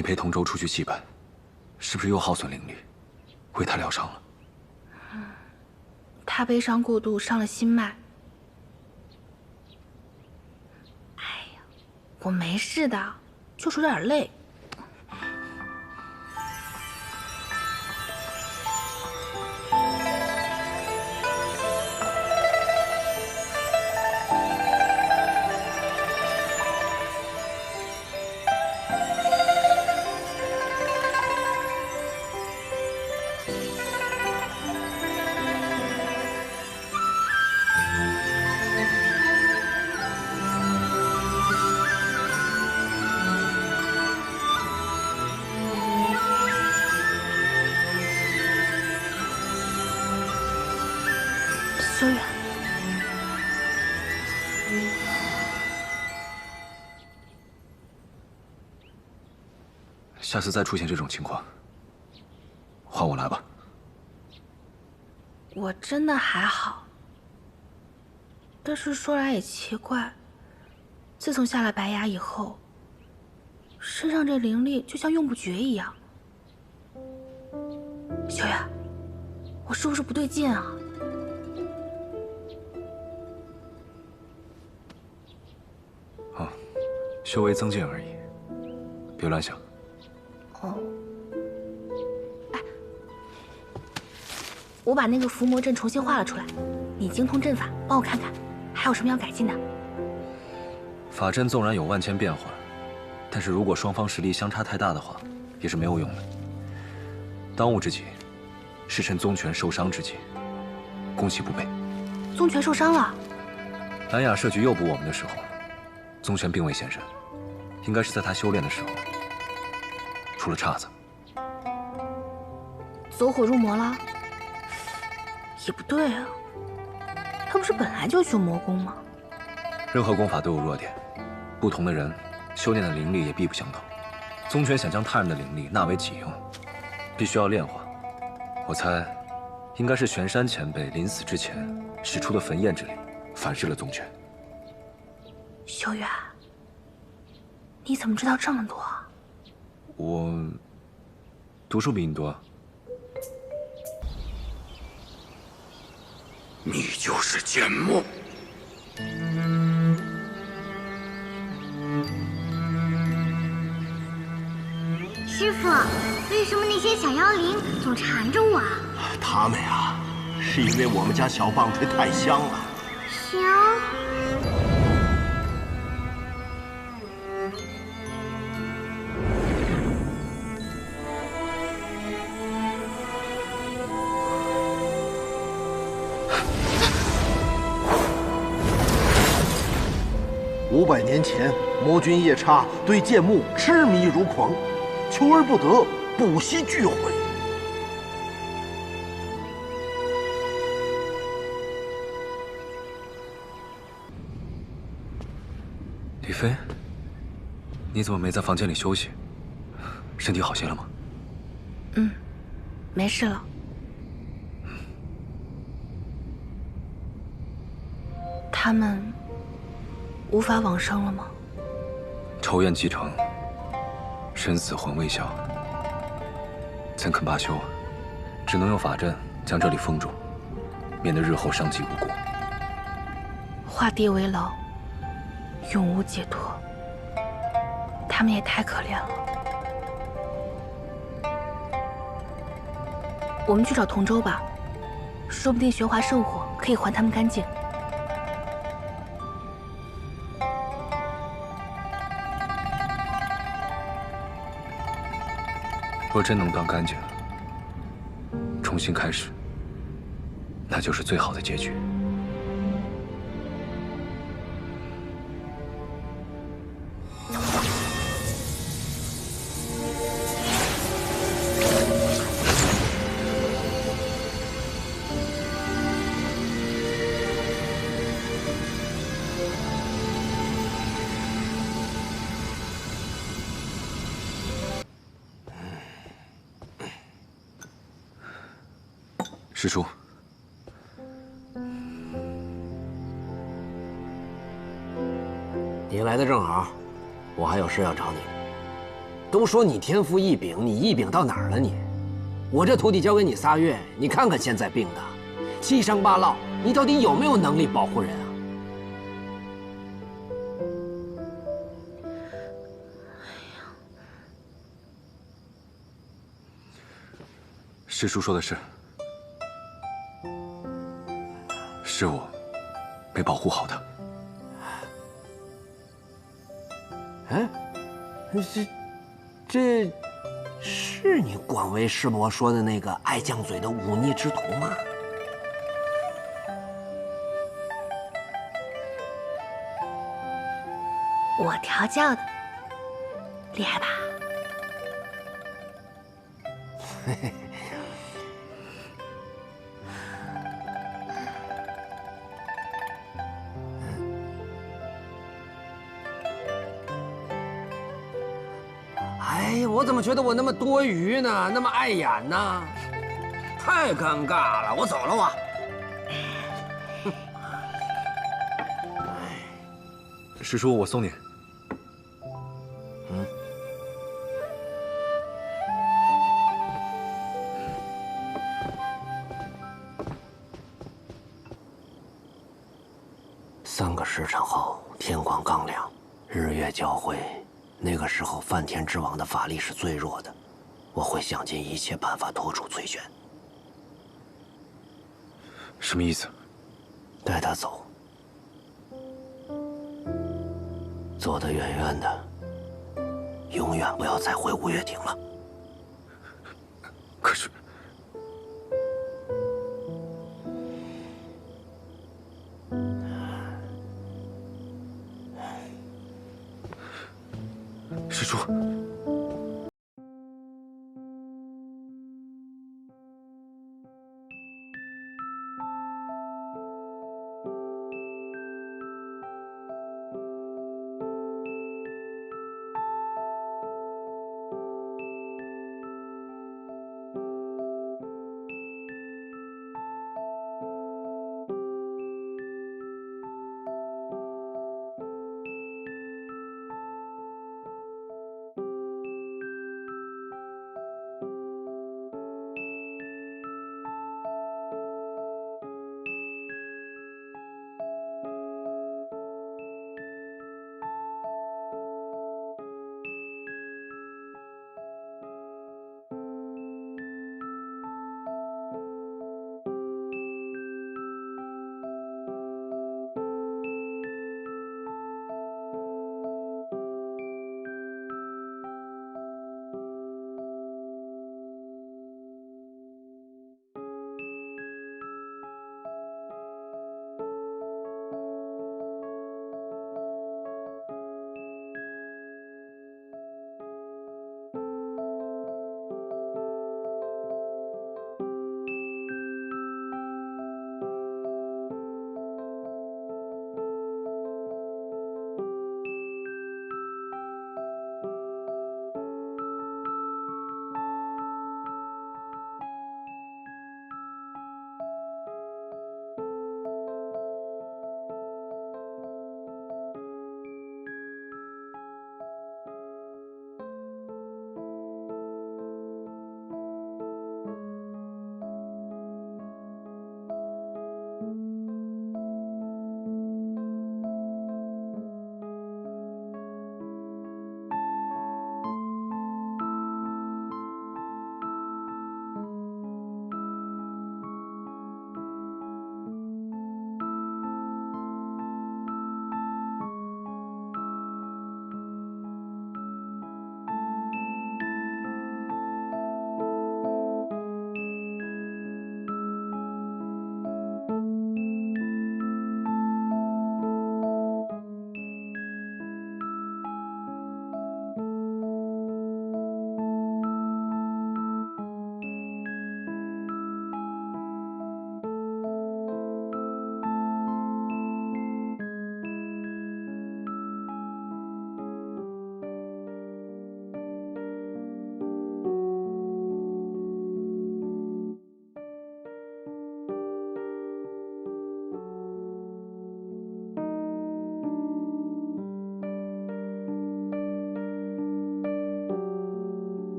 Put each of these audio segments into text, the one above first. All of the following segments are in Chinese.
你陪同舟出去祭拜，是不是又耗损灵力，为他疗伤了？他悲伤过度，伤了心脉。哎呀，我没事的，就是有点累。修远，下次再出现这种情况，换我来吧。我真的还好，但是说来也奇怪，自从下了白崖以后，身上这灵力就像用不绝一样。修远，我是不是不对劲啊？修为增进而已，别乱想。哦，哎，我把那个伏魔阵重新画了出来，你精通阵法，帮我看看，还有什么要改进的？法阵纵然有万千变化，但是如果双方实力相差太大的话，也是没有用的。当务之急，是趁宗权受伤之际，攻其不备。宗权受伤了？南雅摄取诱捕我们的时候，宗权并未现身。应该是在他修炼的时候出了岔子，走火入魔了？也不对啊，他不是本来就修魔功吗？任何功法都有弱点，不同的人修炼的灵力也必不相同。宗权想将他人的灵力纳为己用，必须要炼化。我猜，应该是玄山前辈临死之前使出的焚焰之力，反噬了宗权。修远。你怎么知道这么多？我读书比你多。你就是剑木。师傅，为什么那些小妖灵总缠着我啊？他们呀，是因为我们家小棒槌太香了。香？500年前，魔君夜叉对剑木痴迷如狂，求而不得，不惜俱毁。李飞，你怎么没在房间里休息？身体好些了吗？没事了。他们无法往生了吗？仇怨既成，身死魂未消，怎肯罢休？只能用法阵将这里封住，免得日后伤及无辜。化地为牢，永无解脱。他们也太可怜了。我们去找同舟吧，说不定玄华圣火可以还他们干净。若真能断干净，重新开始，那就是最好的结局。师叔，你来的正好，我还有事要找你。都说你天赋异禀，你异禀到哪儿了你？我这徒弟交给你3月，你看看现在病的，七伤八落，你到底有没有能力保护人啊？师叔说的是我没保护好他。哎，这是你广为师伯说的那个爱犟嘴的忤逆之徒吗？我调教的，厉害吧？哎，我怎么觉得我那么多余呢？那么碍眼呢？太尴尬了，我走了我。师叔，我送你。3个时辰后，天光刚亮，日月交汇。那个时候，梵天之王的法力是最弱的，我会想尽一切办法拖住翠璇。什么意思？带他走，走得远远的，永远不要再回五月亭了。可是，师叔。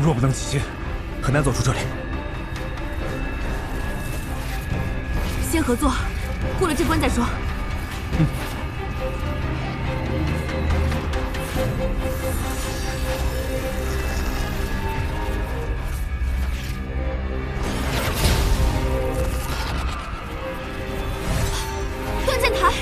若不能齐心，很难走出这里。先合作，过了这关再说。断剑台。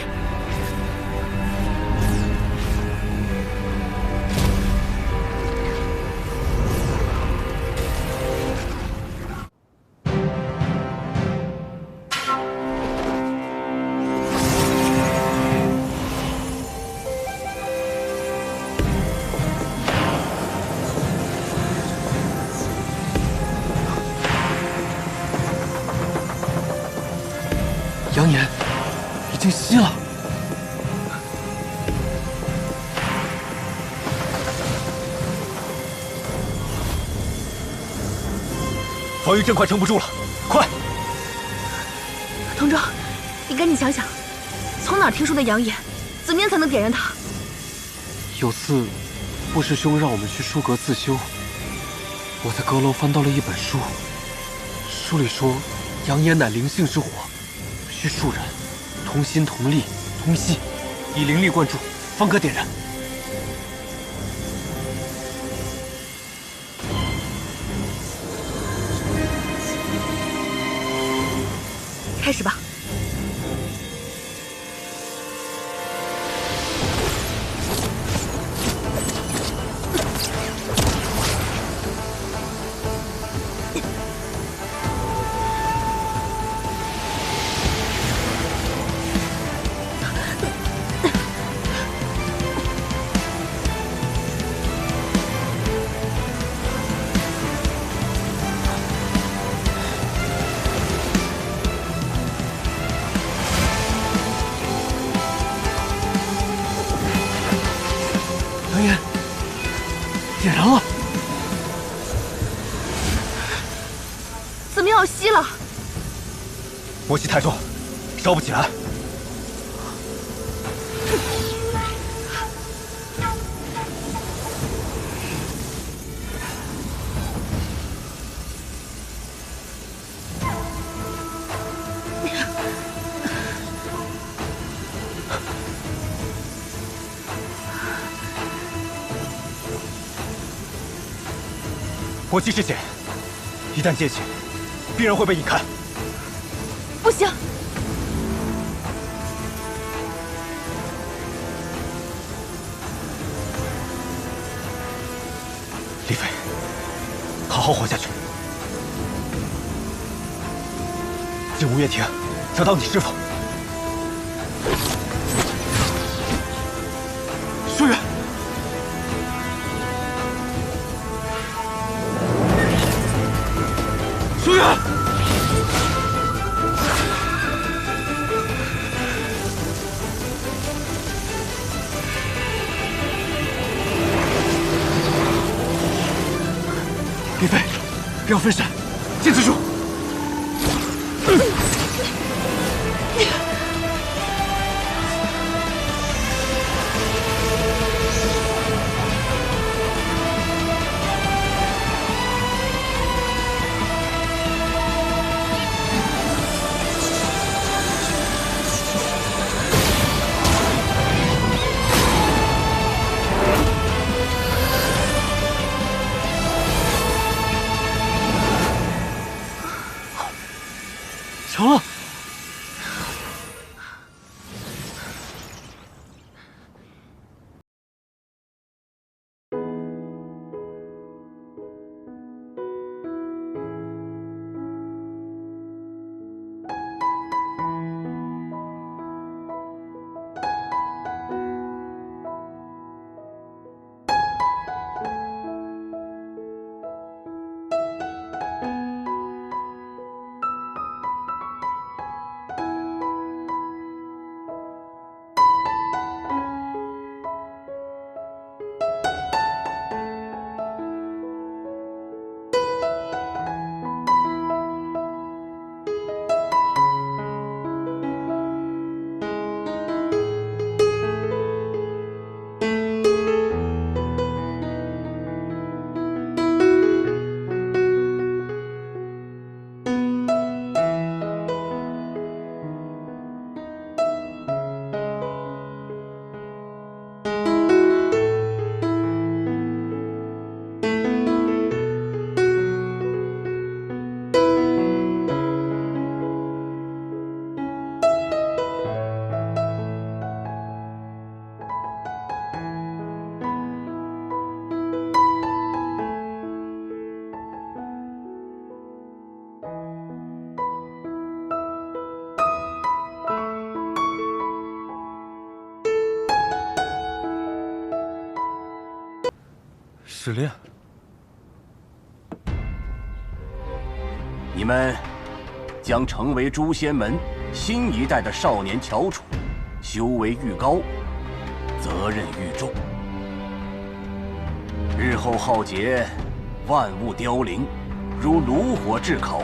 扬言已经熄了。防御阵快撑不住了，快！同舟，你赶紧想想，从哪儿听说的扬言？怎么样才能点燃它？有次，不师兄让我们去书阁自修，我在阁楼翻到了一本书，书里说，扬言乃灵性之火，需数人同心同力同息，以灵力灌注，方可点燃。开始吧。扬言点燃了，怎么要熄了？魔气太重，烧不起来。魔气之险，一旦借起，必然会被引开。不行，李飞，好好活下去。进吴月亭，找到你师傅。舒远，舒远。李飞，不要分神，坚持住。失恋。你们将成为诛仙门新一代的少年翘楚，修为愈高，责任愈重。日后浩劫，万物凋零，如炉火炙烤，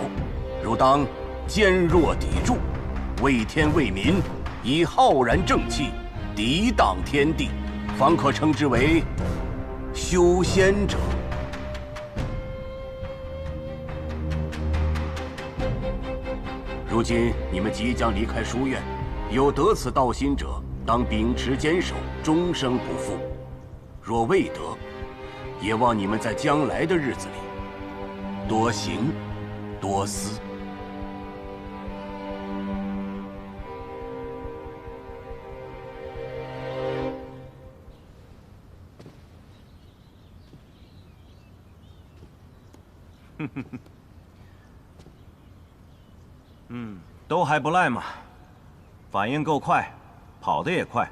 汝当坚若砥柱，为天为民，以浩然正气涤荡天地，方可称之为修仙者。如今你们即将离开书院，有得此道心者，当秉持坚守，终生不负；若未得，也望你们在将来的日子里多行多思。都还不赖嘛，反应够快，跑得也快。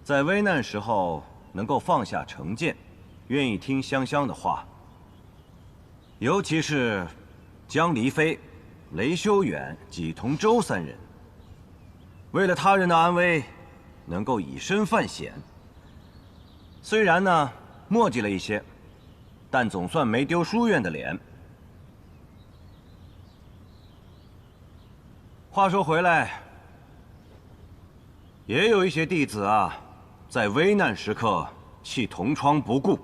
在危难时候能够放下成见，愿意听香香的话。尤其是江离飞、雷修远、纪同舟三人，为了他人的安危，能够以身犯险。虽然呢墨迹了一些，但总算没丢书院的脸。话说回来，也有一些弟子啊，在危难时刻弃同窗不顾。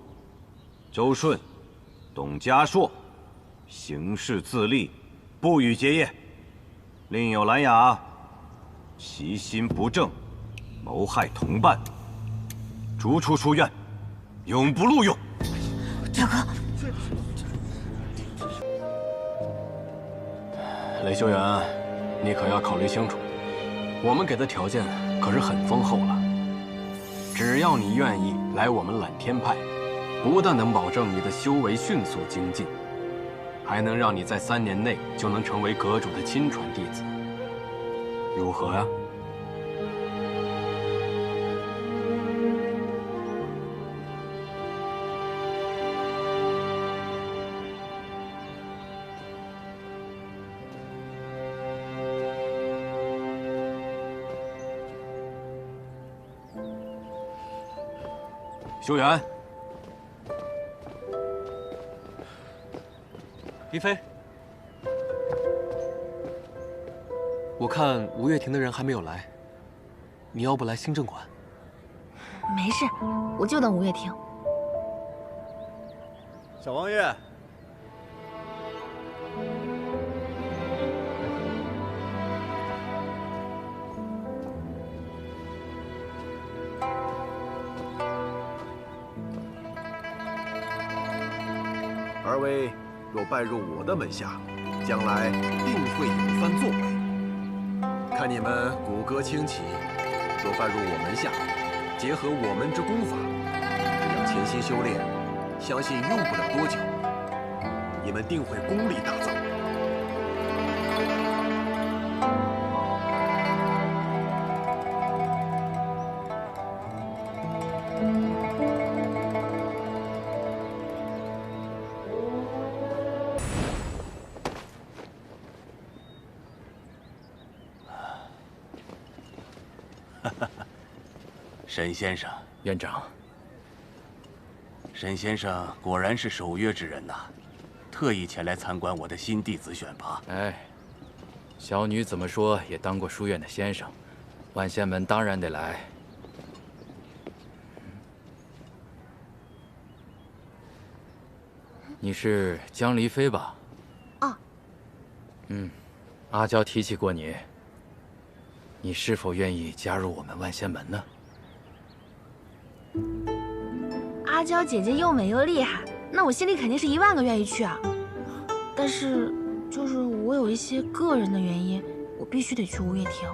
周顺、董家硕，行事自立，不予结业；另有兰雅，其心不正，谋害同伴，逐出书院，永不录用。表哥，雷修远，你可要考虑清楚，我们给的条件可是很丰厚了。只要你愿意来我们揽天派，不但能保证你的修为迅速精进，还能让你在3年内就能成为阁主的亲传弟子，如何呀？修远，离飞，我看吴月亭的人还没有来，你要不来新正馆？没事，我就等吴月亭。小王爷，二位若拜入我的门下，将来定会有番作为。看你们骨骼清奇，若拜入我门下，结合我们之功法，只要潜心修炼，相信用不了多久，你们定会功力大增。沈先生，院长，沈先生果然是守约之人呐，特意前来参观我的新弟子选拔。哎，小女怎么说也当过书院的先生，万仙门当然得来。你是江离飞吧？哦。阿娇提起过你，你是否愿意加入我们万仙门呢？阿娇姐姐又美又厉害，那我心里肯定是10000个愿意去啊。但是，就是我有一些个人的原因，我必须得去吴月亭。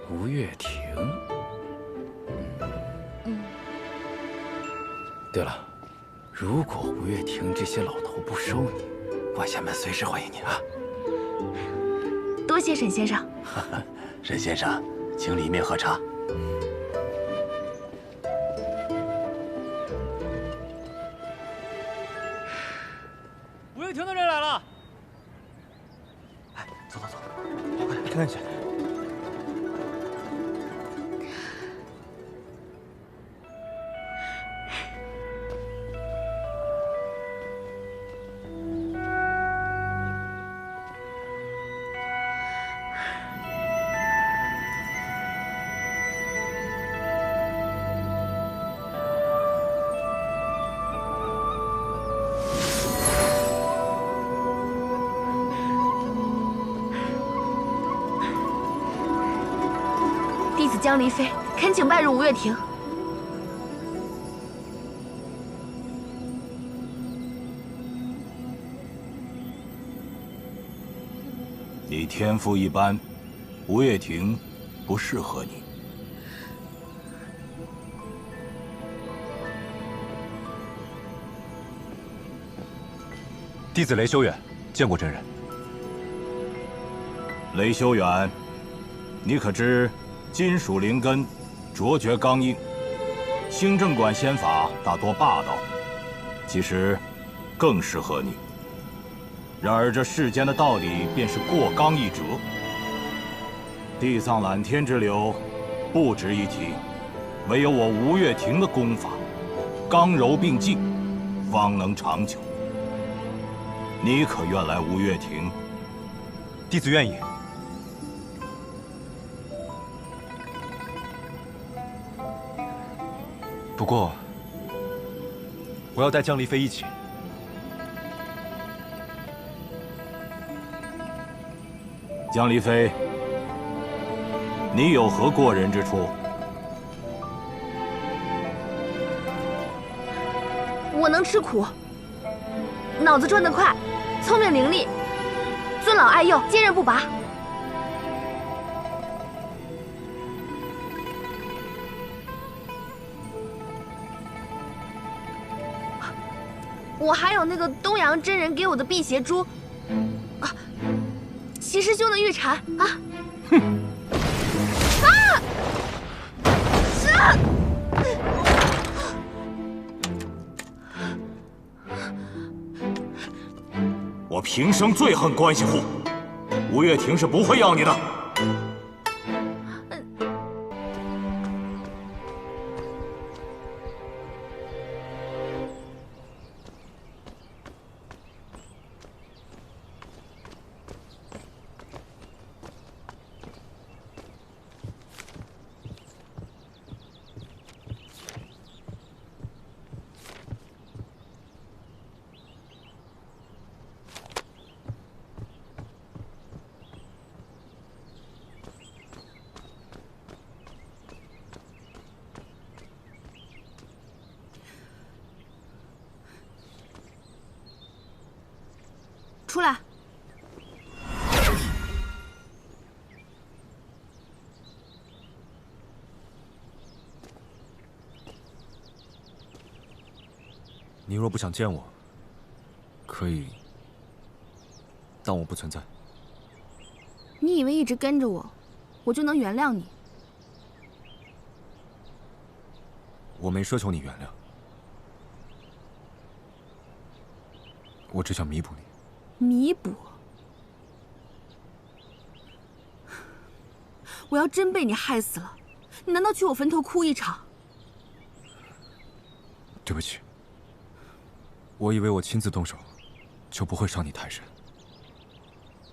吴月亭。对了，如果吴月亭这些老头不收你，万仙门随时欢迎你啊！多谢沈先生。沈先生，请里面喝茶。卫亭的人来了。哎，走，快来看看去。弟子江离妃恳请拜入吴越庭。你天赋一般，吴越庭不适合你。弟子雷修远见过真人。雷修远，你可知金属灵根，卓绝刚硬，兴正馆仙法大多霸道，其实更适合你。然而这世间的道理便是过刚易折，地藏揽天之流不值一提，唯有我吴越庭的功法，刚柔并济，方能长久。你可愿来吴越庭？弟子愿意。不过，我要带江离妃一起。江离妃，你有何过人之处？我能吃苦，脑子转得快，聪明伶俐，尊老爱幼，坚韧不拔。我还有那个东阳真人给我的辟邪珠，齐师兄的玉蝉啊！我平生最恨关系户，吴越庭是不会要你的。出来！你若不想见我，可以当我不存在。你以为一直跟着我，我就能原谅你？我没奢求你原谅，我只想弥补你。弥补？我要真被你害死了，你难道去我坟头哭一场？对不起，我以为我亲自动手就不会伤你太深，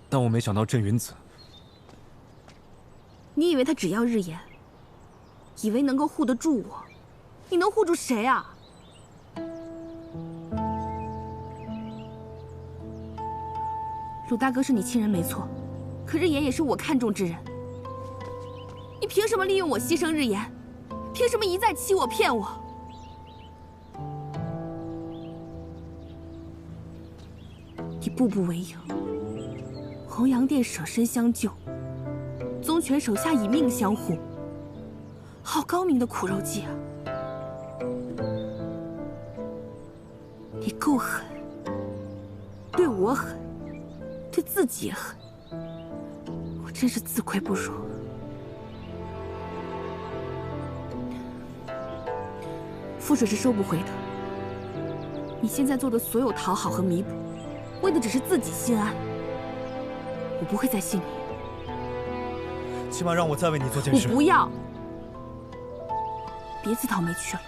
但我没想到镇云子。你以为他只要日炎，以为能够护得住我？你能护住谁啊？鲁大哥是你亲人没错，可日炎也是我看中之人。你凭什么利用我牺牲日炎？凭什么一再欺我骗我？你步步为营，弘阳殿舍身相救，宗权手下以命相护，好高明的苦肉计啊！你够狠，对我狠，对自己也狠，我真是自愧不如。覆水是收不回的，你现在做的所有讨好和弥补，为的只是自己心安。我不会再信你。起码让我再为你做件事。我不要，别自讨没趣了。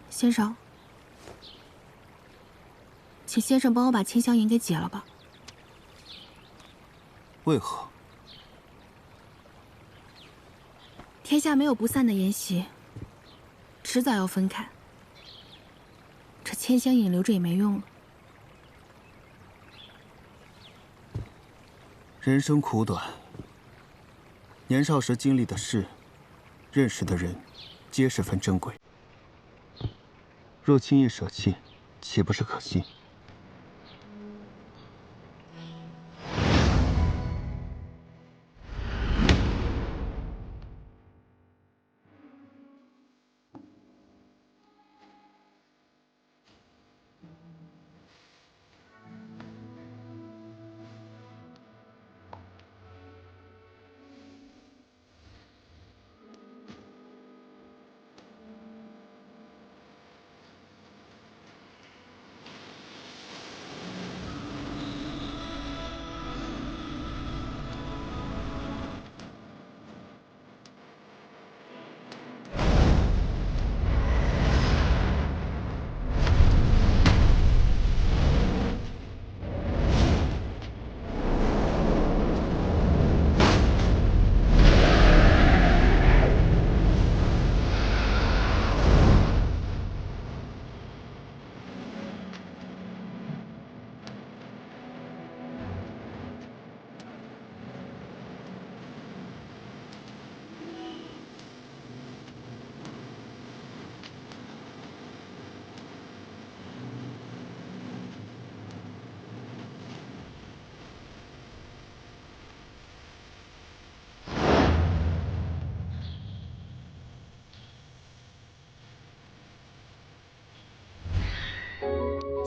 先生，请先生帮我把千香银给解了吧。为何？天下没有不散的筵席，迟早要分开。这千香银留着也没用了。人生苦短，年少时经历的事，认识的人，皆十分珍贵。若轻易舍弃，岂不是可惜？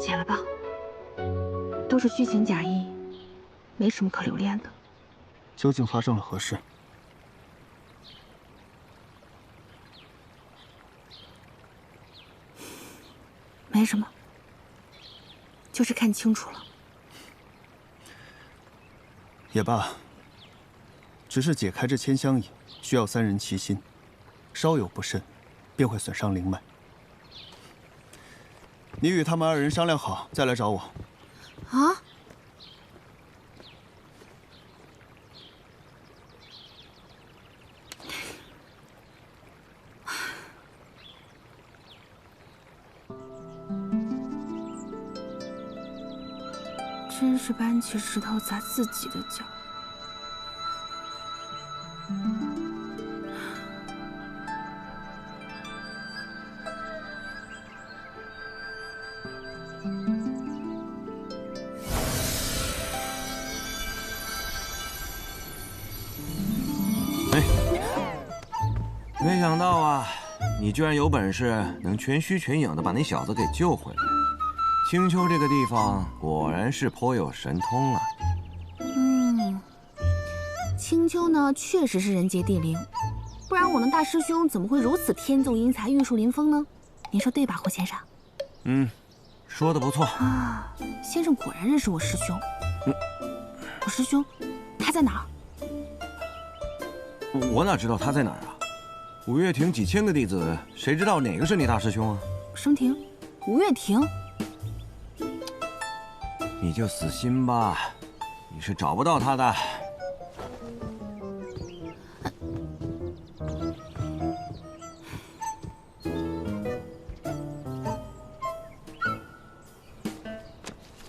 解了吧，都是虚情假意，没什么可留恋的。究竟发生了何事？没什么，就是看清楚了。也罢，只是解开这千香引，需要3人齐心，稍有不慎，便会损伤灵脉。你与他们2人商量好，再来找我。啊？真是搬起石头砸自己的脚。没想到啊，你居然有本事能全虚全影的把那小子给救回来。青丘这个地方果然是颇有神通啊。青丘呢，确实是人杰地灵，不然我们大师兄怎么会如此天纵英才、玉树临风呢？您说对吧，霍先生？说的不错啊，先生果然认识我师兄。我师兄，他在哪儿？我哪知道他在哪儿啊？五岳亭几千个弟子，谁知道哪个是你大师兄啊？升亭，五岳亭。你就死心吧，你是找不到他的。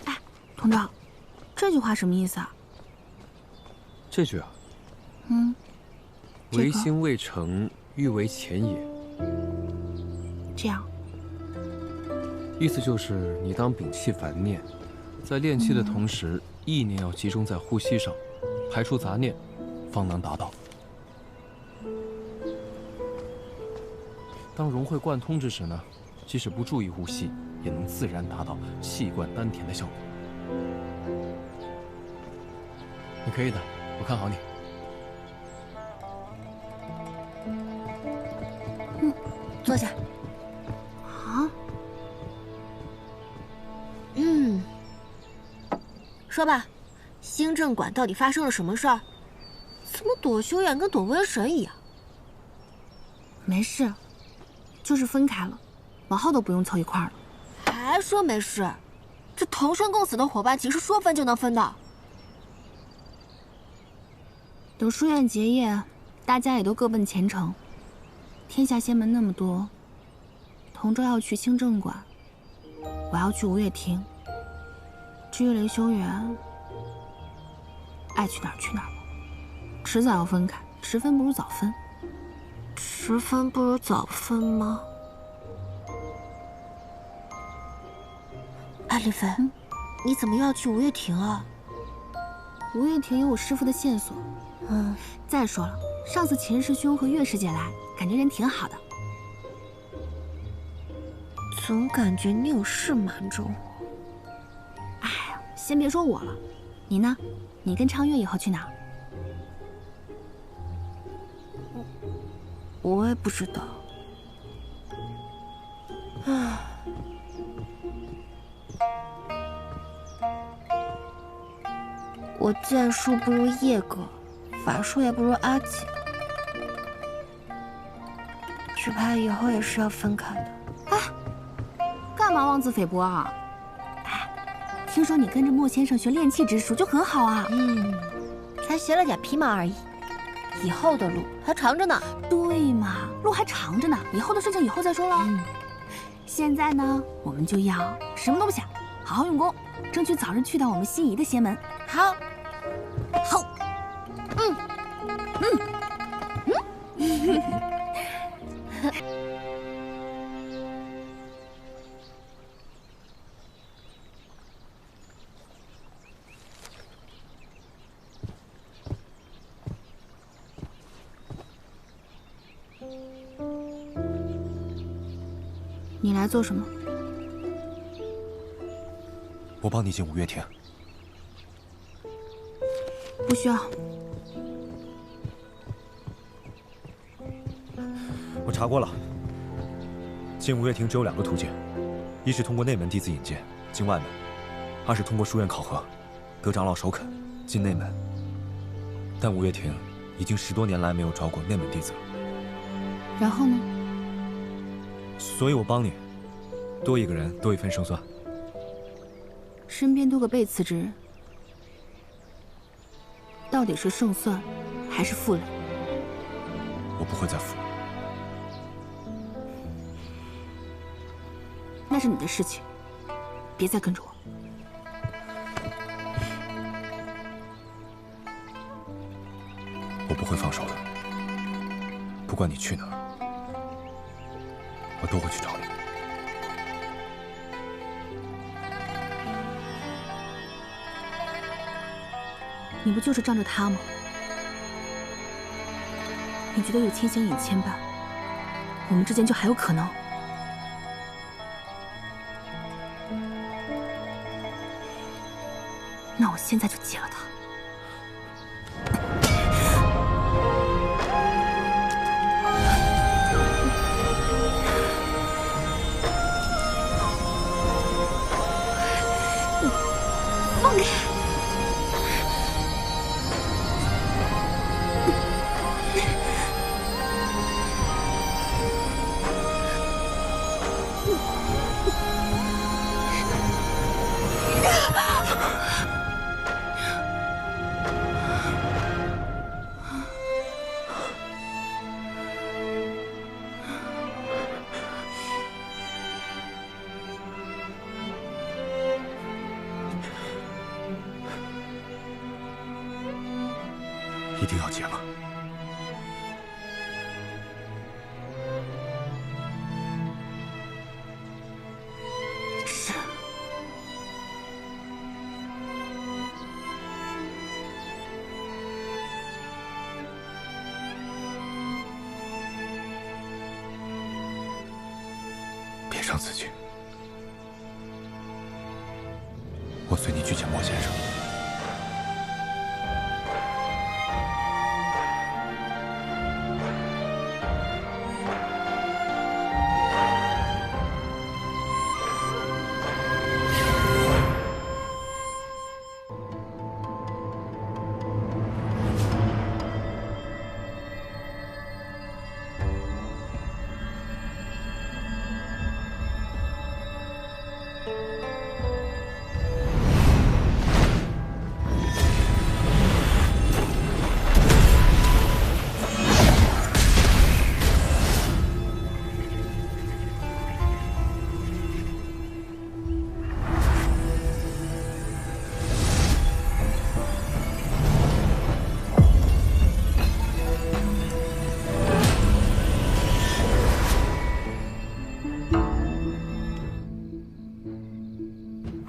哎，童长，这句话什么意思啊？这句啊，这个、唯心未成，欲为前也。这样，意思就是你当摒弃烦念，在练气的同时，意念要集中在呼吸上，排除杂念，方能达到。当融会贯通之时呢，即使不注意呼吸，也能自然达到气贯丹田的效果。你可以的，我看好你。坐下。啊？说吧，星镇馆到底发生了什么事儿？怎么躲修远跟躲瘟神一样？没事，就是分开了，往后都不用凑一块儿了。还说没事？这同生共死的伙伴岂是说分就能分的？等书院结业，大家也都各奔前程。天下仙门那么多，同舟要去星镇馆，我要去吴月亭。至于雷修远，爱去哪儿去哪儿吧。迟早要分开，迟分不如早分。迟分不如早分吗？哎，李飞，你怎么又要去吴月亭啊？吴月亭有我师父的线索。再说了，上次秦师兄和岳师姐来，感觉人挺好的。总感觉你有事瞒着我。哎呀，先别说我了，你呢？你跟昌月以后去哪儿？我也不知道。唉。我剑术不如叶哥，法术也不如阿锦，只怕以后也是要分开的。哎，干嘛妄自菲薄啊？哎，听说你跟着莫先生学炼气之术就很好啊。才学了点皮毛而已，以后的路还长着呢。对嘛，路还长着呢，以后的事情以后再说了。现在呢，我们就要什么都不想，好好用功，争取早日去到我们心仪的仙门。好。好，你来做什么？我帮你进五月亭。不需要。我查过了，进五月亭只有2个途径：一是通过内门弟子引荐进外门，二是通过书院考核，得长老首肯进内门。但五月亭已经10多年来没有招过内门弟子了。然后呢？所以我帮你，多一个人多一分胜算。身边多个被辞之人，到底是胜算还是负累？我不会再负。那是你的事情，别再跟着我。我不会放手的，不管你去哪儿，我都会去找你。你不就是仗着他吗？你觉得有千香引牵绊，我们之间就还有可能？那我现在就结了他。放开！一定要结吗？上此去，我随你去见莫先生。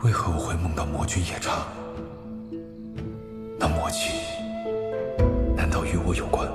为何我会梦到魔君夜叉？那魔气难道与我有关？